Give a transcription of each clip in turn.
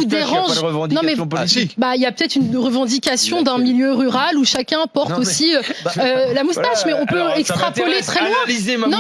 vous dérange. Non mais il y a peut-être une revendication d'un milieu rural où chacun porte aussi la moustache, mais on peut extrapoler très loin. Non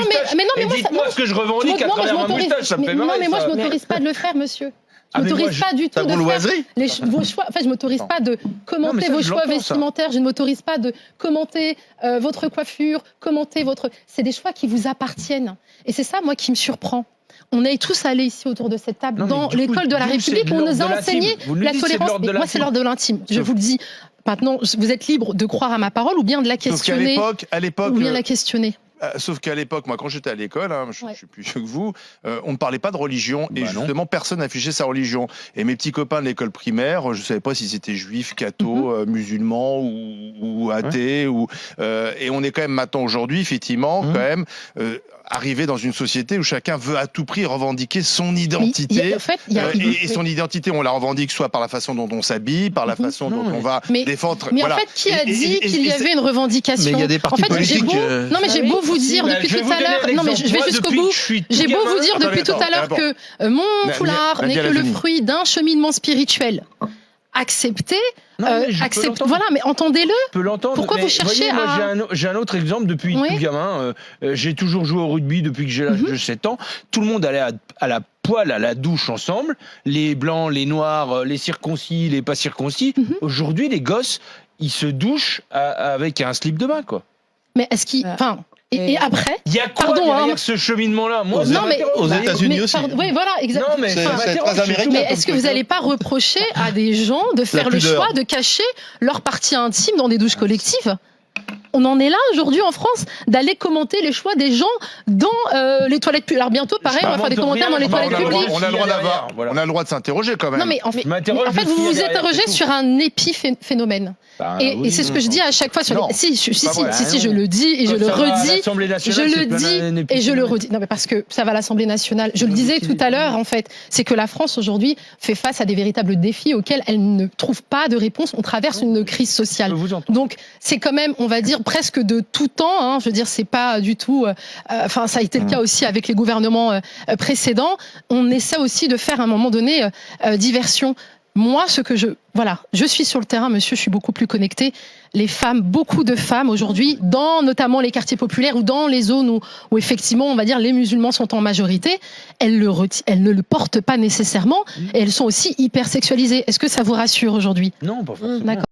mais dites-moi ce que je revendique à travers ma moustache, ça me fait marrer. Non mais moi je m'autorise pas de le faire, monsieur. Je ne m'autorise pas du tout de faire vos choix. Enfin, je ne m'autorise pas de commenter vos choix vestimentaires. Je ne m'autorise pas de commenter votre coiffure, commenter votre. C'est des choix qui vous appartiennent. Et c'est ça, moi, qui me surprend. On est tous allés ici autour de cette table dans l'école de la République où on nous a enseigné la tolérance. Mais moi, c'est l'ordre de l'intime. Je vous le dis. Maintenant, vous êtes libre de croire à ma parole ou bien de la questionner. À l'époque, ou bien la questionner. Sauf qu'à l'époque, moi, quand j'étais à l'école, je suis plus vieux que vous, on ne parlait pas de religion et justement, personne n'affichait sa religion. Et mes petits copains de l'école primaire, je ne savais pas si c'était juifs, cathos, musulmans ou athées. Et on est quand même maintenant, aujourd'hui, effectivement, quand même, arrivé dans une société où chacun veut à tout prix revendiquer son identité. Et son identité, on la revendique soit par la façon dont on s'habille, par la façon dont on va défendre. Mais en fait, qui a dit qu'il y avait une revendication? Mais il y a des partis politiques. Non, mais j'ai beau vous dire depuis tout à l'heure. Non, mais je vais jusqu'au bout. J'ai beau vous dire depuis tout à l'heure que mon foulard n'est que le fruit d'un cheminement spirituel. Acceptez. Voilà, mais entendez-le. Je peux l'entendre. Pourquoi vous cherchez à... J'ai un autre exemple depuis tout gamin. J'ai toujours joué au rugby depuis que j'ai l'âge de 7 ans. Tout le monde allait à la poêle, à la douche ensemble. Les blancs, les noirs, les circoncis, les pas circoncis. Aujourd'hui, les gosses, ils se douchent avec un slip de bain, quoi. Mais est-ce qu'ils... Enfin... Et après, il y a quoi derrière ce cheminement-là? Moi, aux États-Unis aussi. Oui, voilà, exactement. C'est très américain. Mais est-ce que vous n'allez pas reprocher à des gens de faire le choix de cacher leur partie intime dans des douches collectives? On en est là aujourd'hui en France, d'aller commenter les choix des gens dans les toilettes publiques. Alors bientôt, pareil, on va faire des commentaires dans les toilettes publiques. On a le droit de s'interroger quand même. Non, mais en fait, vous vous interrogez sur un épiphénomène. Et c'est ce que je dis à chaque fois sur les... Si, je le dis et je le redis. Je le dis et je le redis. Non, mais parce que ça va à l'Assemblée nationale. Je le disais tout à l'heure, en fait. C'est que la France, aujourd'hui, fait face à des véritables défis auxquels elle ne trouve pas de réponse. On traverse une crise sociale. Donc, c'est quand même, on va dire, presque de tout temps. Je veux dire, c'est pas du tout... Enfin, ça a été le cas aussi avec les gouvernements précédents. On essaie aussi de faire, à un moment donné, diversion. Moi, je suis sur le terrain, monsieur, je suis beaucoup plus connectée. Les femmes, beaucoup de femmes aujourd'hui, dans notamment les quartiers populaires ou dans les zones où effectivement, on va dire, les musulmans sont en majorité, elles ne le portent pas nécessairement et elles sont aussi hyper sexualisées. Est-ce que ça vous rassure aujourd'hui? Non, pas forcément. D'accord.